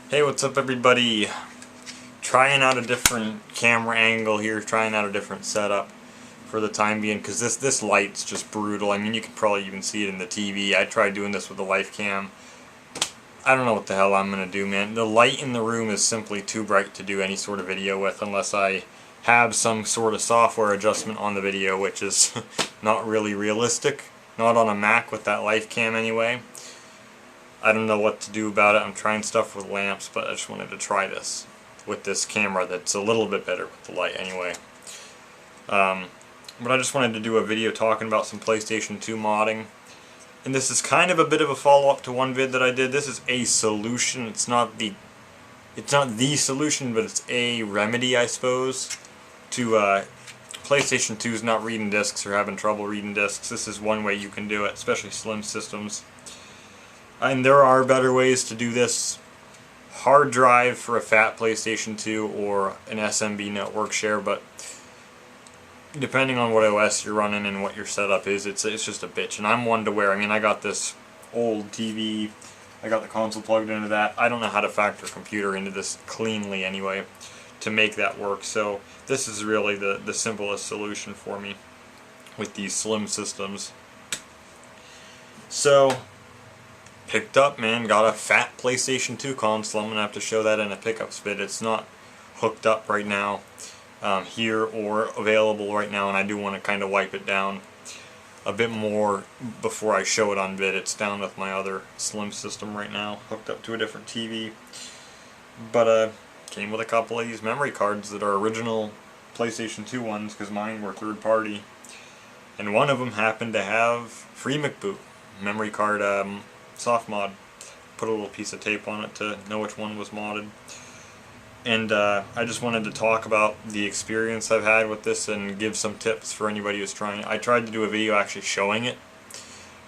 Hey, what's up everybody? Trying out a different camera angle here, trying out a different setup for the time being, because this light's just brutal. I mean, you can probably even see it in the TV. I tried doing this with the life cam. I don't know what the hell I'm going to do, man. The light in the room is simply too bright to do any sort of video with unless I have some sort of software adjustment on the video, which is not really realistic. Not on a Mac with that life cam anyway. I don't know what to do about it. I'm trying stuff with lamps, but I just wanted to try this with this camera that's a little bit better with the light anyway. But I just wanted to do a video talking about some PlayStation 2 modding. And this is kind of a bit of a follow-up to one vid that I did. This is a solution. It's not the solution, but it's a remedy, I suppose, to PlayStation 2's not reading discs or having trouble reading discs. This is one way you can do it, especially slim systems. And there are better ways to do this. Hard drive for a fat PlayStation 2 or an SMB network share, but depending on what OS you're running and what your setup is, it's just a bitch. And I'm one to where, I mean, I got this old TV, I got the console plugged into that. I don't know how to factor a computer into this cleanly anyway to make that work. So this is really the simplest solution for me with these slim systems. So picked up, man, got a fat PlayStation 2 console. I'm going to have to show that in a pickup vid. It's not hooked up right now here or available right now, and I do want to kind of wipe it down a bit more before I show it on vid. It's down with my other slim system right now, hooked up to a different TV. But came with a couple of these memory cards that are original PlayStation 2 ones, because mine were third party. And one of them happened to have free McBoot memory card soft mod. Put a little piece of tape on it to know which one was modded. And I just wanted to talk about the experience I've had with this and give some tips for anybody who's trying. I tried to do a video actually showing it,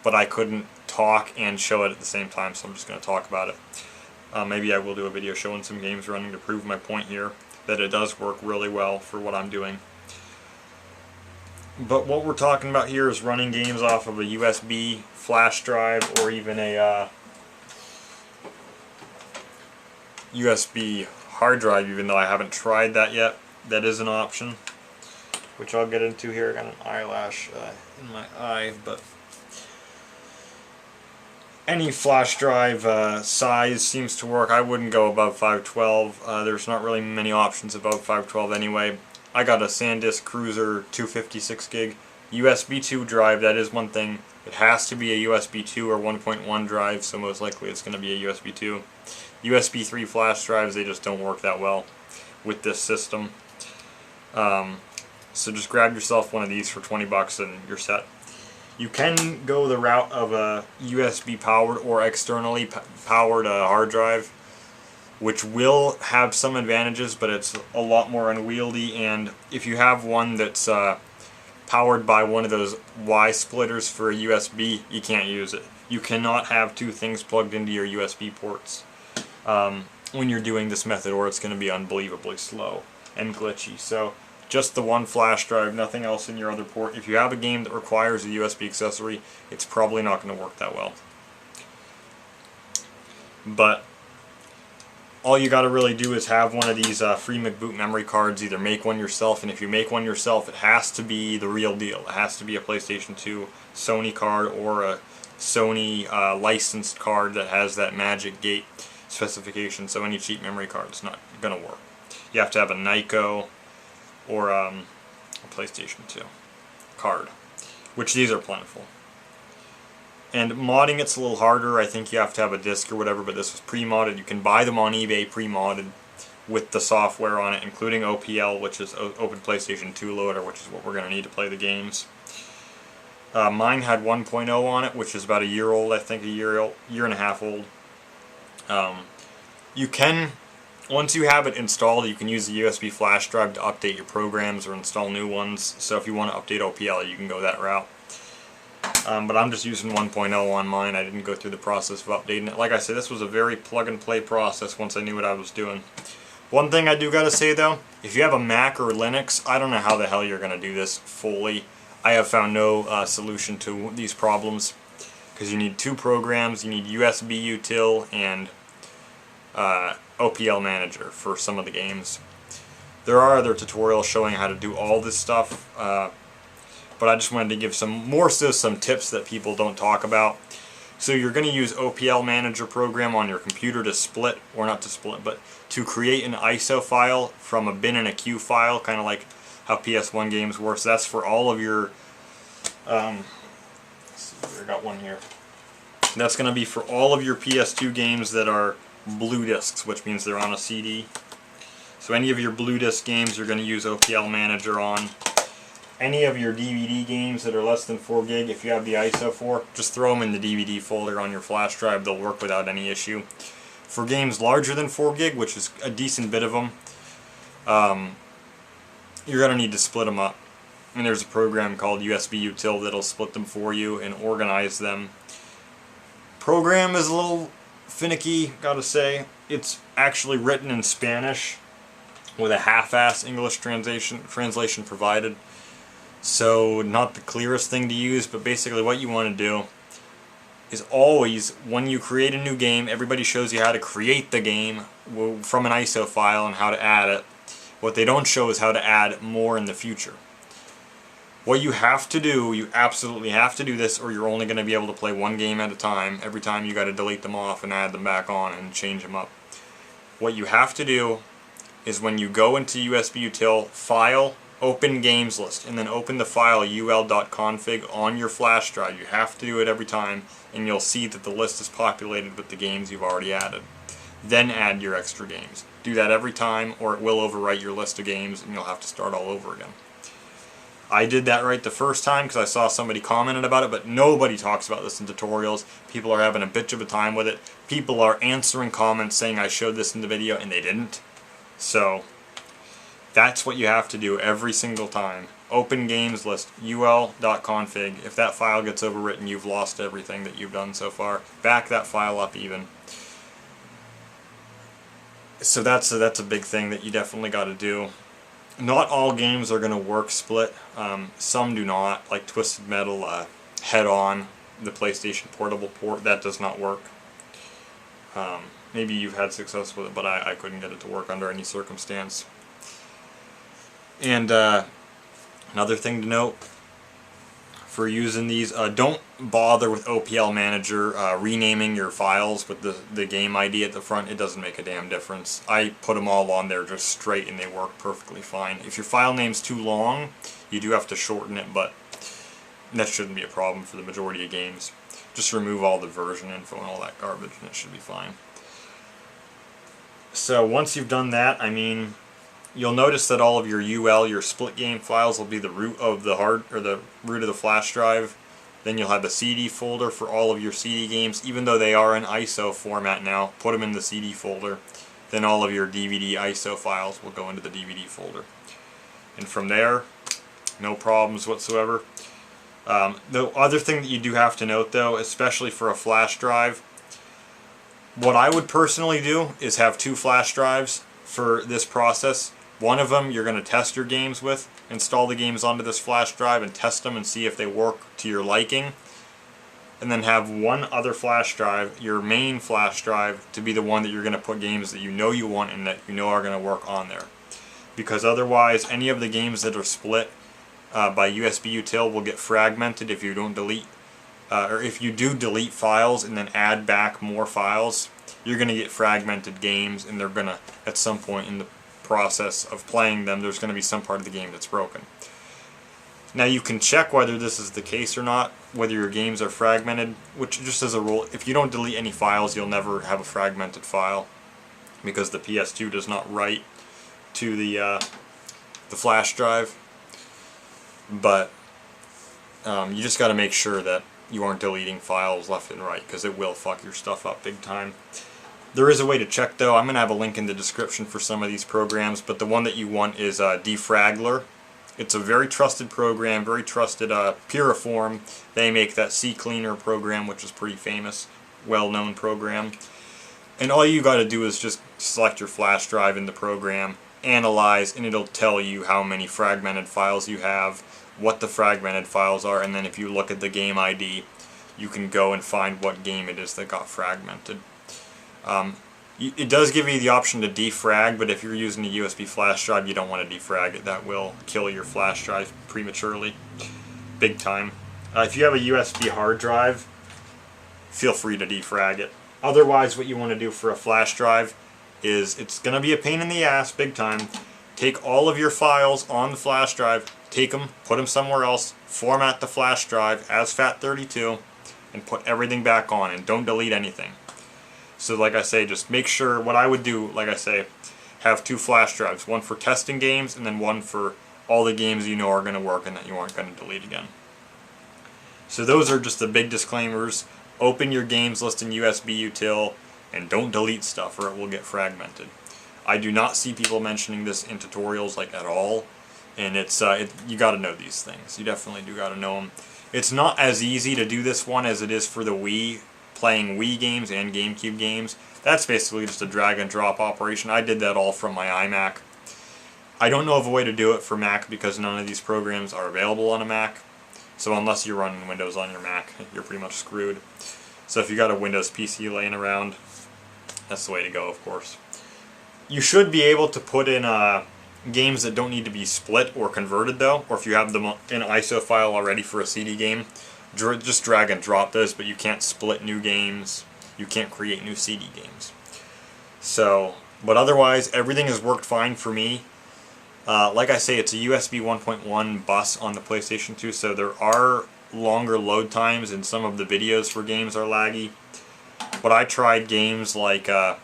but I couldn't talk and show it at the same time, so I'm just going to talk about it. Maybe I will do a video showing some games running to prove my point here, that it does work really well for what I'm doing. But what we're talking about here is running games off of a USB flash drive or even a USB hard drive, even though I haven't tried that yet. That is an option, which I'll get into here. I got an eyelash in my eye, but any flash drive size seems to work. I wouldn't go above 512. There's not really many options above 512 anyway. I got a SanDisk Cruiser 256 gig USB 2 drive. That is one thing. It has to be a USB 2 or 1.1 drive, so most likely it's going to be a USB 2. USB 3 flash drives, they just don't work that well with this system. So just grab yourself one of these for 20 bucks and you're set. You can go the route of a USB powered or externally powered hard drive, which will have some advantages, but it's a lot more unwieldy. And if you have one that's powered by one of those Y splitters for a USB, you can't use it. You cannot have two things plugged into your USB ports when you're doing this method, or it's going to be unbelievably slow and glitchy. So just the one flash drive, nothing else in your other port. If you have a game that requires a USB accessory, it's probably not going to work that well. But all you got to really do is have one of these free McBoot memory cards. Either make one yourself, and if you make one yourself, it has to be the real deal. It has to be a PlayStation 2 Sony card or a Sony licensed card that has that Magic Gate specification, so any cheap memory card is not going to work. You have to have a Nyko or a PlayStation 2 card, which these are plentiful. And modding it's a little harder. I think you have to have a disc or whatever, but this was pre-modded. You can buy them on eBay pre-modded with the software on it, including OPL, which is Open PlayStation 2 Loader, which is what we're going to need to play the games. Mine had 1.0 on it, which is about a year old, I think, year and a half old. You can, once you have it installed, you can use the USB flash drive to update your programs or install new ones. So if you want to update OPL, you can go that route. But I'm just using 1.0 on mine. I didn't go through the process of updating it. Like I said, this was a very plug-and-play process once I knew what I was doing. One thing I do gotta say though, if you have a Mac or Linux, I don't know how the hell you're gonna do this fully. I have found no solution to these problems, because you need two programs. You need USB util and OPL Manager for some of the games. There are other tutorials showing how to do all this stuff, but I just wanted to give some tips that people don't talk about. So you're going to use OPL Manager program on your computer to split, or not to split, but to create an ISO file from a bin and a queue file, kind of like how PS1 games work. So that's for all of your, let's see, I got one here. That's going to be for all of your PS2 games that are blue discs, which means they're on a CD. So any of your blue disc games you're going to use OPL Manager on. Any of your DVD games that are less than 4 gig, if you have the ISO for, just throw them in the DVD folder on your flash drive. They'll work without any issue. For games larger than 4 gig, which is a decent bit of them, you're going to need to split them up. And there's a program called USB Util that'll split them for you and organize them. Program is a little finicky, gotta say. It's actually written in Spanish with a half-ass English translation provided. So not the clearest thing to use, but basically what you want to do is always, when you create a new game, everybody shows you how to create the game from an ISO file and how to add it. What they don't show is how to add more in the future. What you have to do, you absolutely have to do this, or you're only going to be able to play one game at a time. Every time you got to delete them off and add them back on and change them up. What you have to do is when you go into USB Util, File, Open Games List, and then open the file ul.config on your flash drive. You have to do it every time, and you'll see that the list is populated with the games you've already added. Then add your extra games. Do that every time, or it will overwrite your list of games, and you'll have to start all over again. I did that right the first time because I saw somebody commented about it, but nobody talks about this in tutorials. People are having a bitch of a time with it. People are answering comments saying I showed this in the video, and they didn't. So that's what you have to do every single time. Open games list, ul.config. If that file gets overwritten, you've lost everything that you've done so far. Back that file up even. So that's a big thing that you definitely got to do. Not all games are going to work split. Some do not, like Twisted Metal, Head On, the PlayStation Portable port, that does not work. Maybe you've had success with it, but I couldn't get it to work under any circumstance. And another thing to note for using these, don't bother with OPL Manager renaming your files with the game ID at the front. It doesn't make a damn difference. I put them all on there just straight and they work perfectly fine. If your file name's too long, you do have to shorten it, but that shouldn't be a problem for the majority of games. Just remove all the version info and all that garbage and it should be fine. So once you've done that, I mean, you'll notice that all of your UL, your split game files, will be the root of the root of the flash drive. Then you'll have a CD folder for all of your CD games, even though they are in ISO format now. Put them in the CD folder. Then all of your DVD ISO files will go into the DVD folder. And from there, no problems whatsoever. The other thing that you do have to note, though, especially for a flash drive, what I would personally do is have 2 flash drives for this process. One of them you're going to test your games with, install the games onto this flash drive and test them and see if they work to your liking. And then have one other flash drive, your main flash drive, to be the one that you're going to put games that you know you want and that you know are going to work on there. Because otherwise, any of the games that are split by USB Util will get fragmented if you don't delete, or if you do delete files and then add back more files. You're going to get fragmented games, and they're going to, at some point in the process of playing them, there's going to be some part of the game that's broken. Now you can check whether this is the case or not, whether your games are fragmented, which just as a rule, if you don't delete any files, you'll never have a fragmented file, because the PS2 does not write to the flash drive. But you just got to make sure that you aren't deleting files left and right, because it will fuck your stuff up big time. There is a way to check, though. I'm going to have a link in the description for some of these programs, but the one that you want is Defragler. It's a very trusted program, very trusted Piriform. They make that CCleaner program, which is pretty famous, well-known program. And all you got to do is just select your flash drive in the program, analyze, and it'll tell you how many fragmented files you have, what the fragmented files are, and then if you look at the game ID, you can go and find what game it is that got fragmented. It does give you the option to defrag, but if you're using a USB flash drive, you don't want to defrag it. That will kill your flash drive prematurely, big time. If you have a USB hard drive, feel free to defrag it. Otherwise, what you want to do for a flash drive is, it's going to be a pain in the ass, big time. Take all of your files on the flash drive, take them, put them somewhere else, format the flash drive as FAT32, and put everything back on, and don't delete anything. So like I say, just make sure, what I would do, like I say, have 2 flash drives, one for testing games, and then one for all the games you know are going to work and that you aren't going to delete again. So those are just the big disclaimers. Open your games list in USB util, and don't delete stuff or it will get fragmented. I do not see people mentioning this in tutorials like at all, and you got to know these things. You definitely do got to know them. It's not as easy to do this one as it is for the Wii, playing Wii games and GameCube games. That's basically just a drag and drop operation. I did that all from my iMac. I don't know of a way to do it for Mac because none of these programs are available on a Mac. So unless you're running Windows on your Mac, you're pretty much screwed. So if you got a Windows PC laying around, that's the way to go, of course. You should be able to put in games that don't need to be split or converted though, or if you have them in an ISO file already for a CD game, just drag and drop those, but you can't split new games, you can't create new CD games. So, but otherwise, everything has worked fine for me. Like I say, it's a USB 1.1 bus on the PlayStation 2, so there are longer load times and some of the videos for games are laggy. But I tried games like, I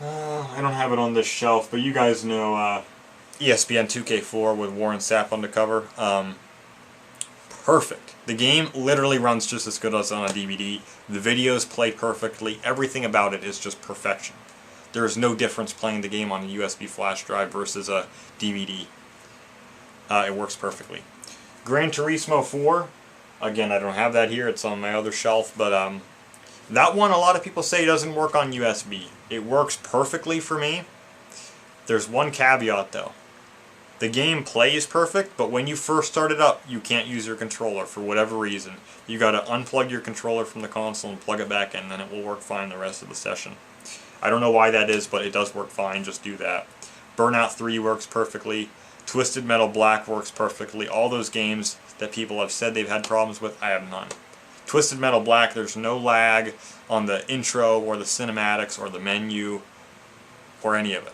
don't have it on this shelf, but you guys know ESPN 2K4 with Warren Sapp on the cover. Perfect. The game literally runs just as good as on a DVD. The videos play perfectly. Everything about it is just perfection. There is no difference playing the game on a USB flash drive versus a DVD. It works perfectly. Gran Turismo 4, again, I don't have that here. It's on my other shelf, but that one a lot of people say doesn't work on USB. It works perfectly for me. There's one caveat though. The game plays perfect, but when you first start it up, you can't use your controller for whatever reason. You got to unplug your controller from the console and plug it back in, then it will work fine the rest of the session. I don't know why that is, but it does work fine. Just do that. Burnout 3 works perfectly. Twisted Metal Black works perfectly. All those games that people have said they've had problems with, I have none. Twisted Metal Black, there's no lag on the intro or the cinematics or the menu or any of it.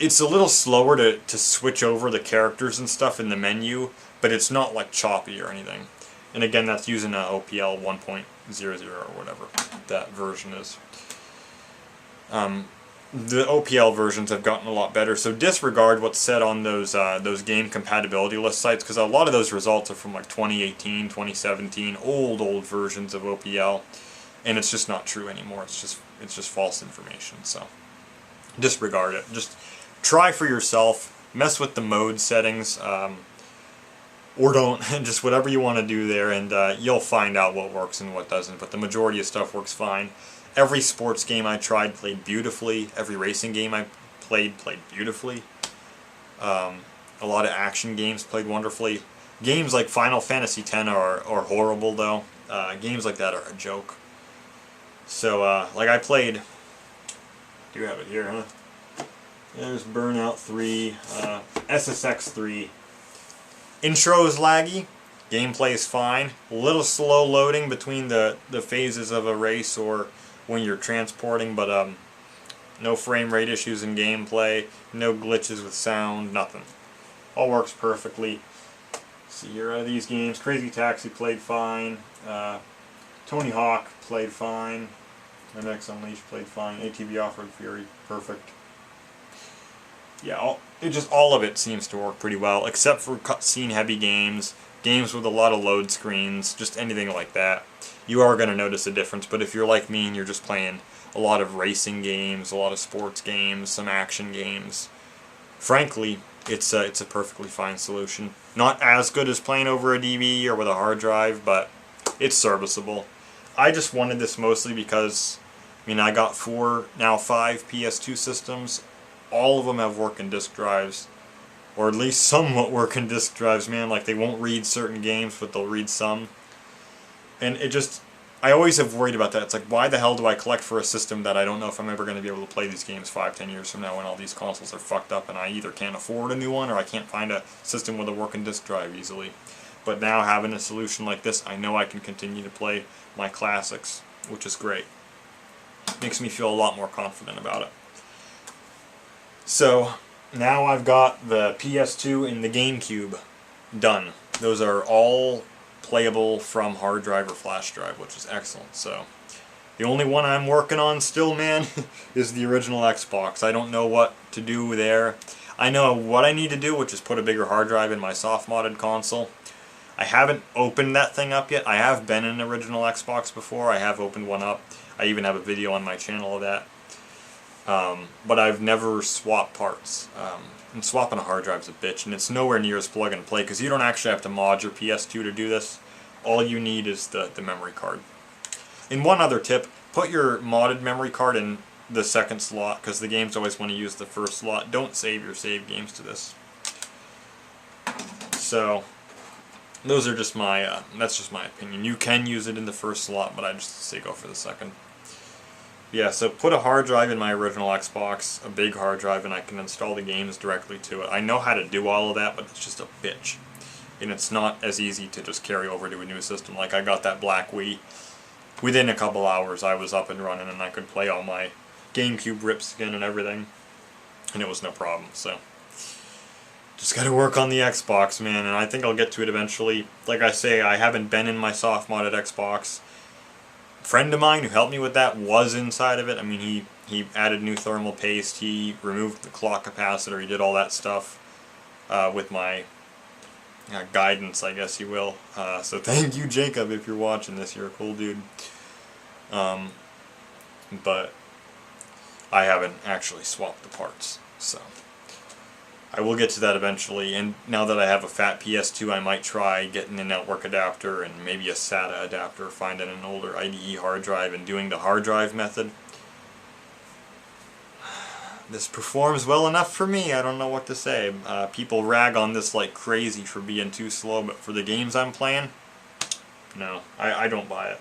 It's a little slower to switch over the characters and stuff in the menu, but it's not like choppy or anything. And again, that's using an OPL 1.00 or whatever that version is. The OPL versions have gotten a lot better, so disregard what's said on those game compatibility list sites, because a lot of those results are from like 2018, 2017, old versions of OPL, and it's just not true anymore. It's just false information. So disregard it. Just try for yourself. Mess with the mode settings, or don't. Just whatever you want to do there, and you'll find out what works and what doesn't. But the majority of stuff works fine. Every sports game I tried played beautifully. Every racing game I played beautifully. A lot of action games played wonderfully. Games like Final Fantasy X are horrible though. Games like that are a joke. So like I played, do you have it here, huh? There's Burnout 3, SSX 3. Intro is laggy. Gameplay is fine. A little slow loading between the phases of a race or when you're transporting, but no frame rate issues in gameplay, no glitches with sound, nothing. All works perfectly. See, here are these games. Crazy Taxi played fine. Tony Hawk played fine. MX Unleashed played fine. ATV Off-Road Fury, perfect. Yeah, all of it seems to work pretty well, except for cutscene heavy games, games with a lot of load screens, just anything like that. You are going to notice a difference, but if you're like me and you're just playing a lot of racing games, a lot of sports games, some action games, frankly, it's a perfectly fine solution. Not as good as playing over a DVD or with a hard drive, but it's serviceable. I just wanted this mostly because, I mean, I got 4, now 5 PS2 systems. All of them have working disk drives, or at least somewhat working disk drives, man. Like, they won't read certain games, but they'll read some. And I always have worried about that. It's like, why the hell do I collect for a system that I don't know if I'm ever going to be able to play these games 5-10 years from now when all these consoles are fucked up and I either can't afford a new one or I can't find a system with a working disk drive easily. But now having a solution like this, I know I can continue to play my classics, which is great. Makes me feel a lot more confident about it. So now I've got the PS2 and the GameCube done. Those are all playable from hard drive or flash drive, which is excellent. So the only one I'm working on still, man, is the original Xbox. I don't know what to do there. I know what I need to do, which is put a bigger hard drive in my soft modded console. I haven't opened that thing up yet. I have been in an original Xbox before. I have opened one up. I even have a video on my channel of that. But I've never swapped parts. And swapping a hard drive's a bitch, and it's nowhere near as plug and play, because you don't actually have to mod your PS2 to do this. All you need is the memory card. And one other tip, put your modded memory card in the second slot, because the games always want to use the first slot. Don't save your save games to this. So those are just my, that's just my opinion. You can use it in the first slot, but I just say go for the second. Yeah, so put a hard drive in my original Xbox, a big hard drive, and I can install the games directly to it. I know how to do all of that, but it's just a bitch. And it's not as easy to just carry over to a new system. Like, I got that Black Wii. Within a couple hours, I was up and running, and I could play all my GameCube rips again and everything. And it was no problem, so just gotta work on the Xbox, man, and I think I'll get to it eventually. Like I say, I haven't been in my soft modded Xbox. A friend of mine who helped me with that was inside of it. I mean, he added new thermal paste, he removed the clock capacitor, he did all that stuff with my guidance, I guess you will. So thank you, Jacob, if you're watching this. You're a cool dude. But I haven't actually swapped the parts, so I will get to that eventually. And now that I have a fat PS2, I might try getting a network adapter and maybe a SATA adapter, finding an older IDE hard drive and doing the hard drive method. This performs well enough for me, I don't know what to say. People rag on this like crazy for being too slow, but for the games I'm playing, no, I don't buy it.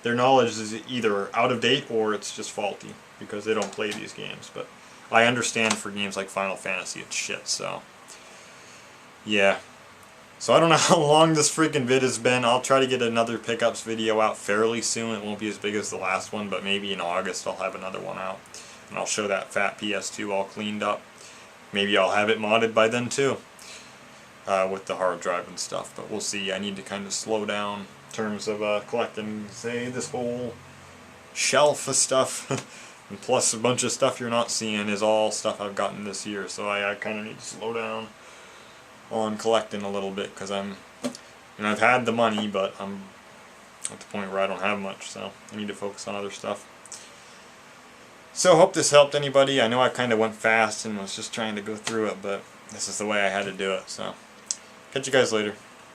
Their knowledge is either out of date or it's just faulty, because they don't play these games. But I understand for games like Final Fantasy it's shit, so yeah. So I don't know how long this freaking vid has been. I'll try to get another pickups video out fairly soon. It won't be as big as the last one, but maybe in August I'll have another one out. And I'll show that fat PS2 all cleaned up. Maybe I'll have it modded by then too, with the hard drive and stuff, but we'll see. I need to kind of slow down in terms of collecting, say, this whole shelf of stuff. And plus a bunch of stuff you're not seeing is all stuff I've gotten this year, so I kind of need to slow down on collecting a little bit, because and I've had the money, but I'm at the point where I don't have much, so I need to focus on other stuff. So hope this helped anybody. I know I kind of went fast and was just trying to go through it, but this is the way I had to do it, so catch you guys later.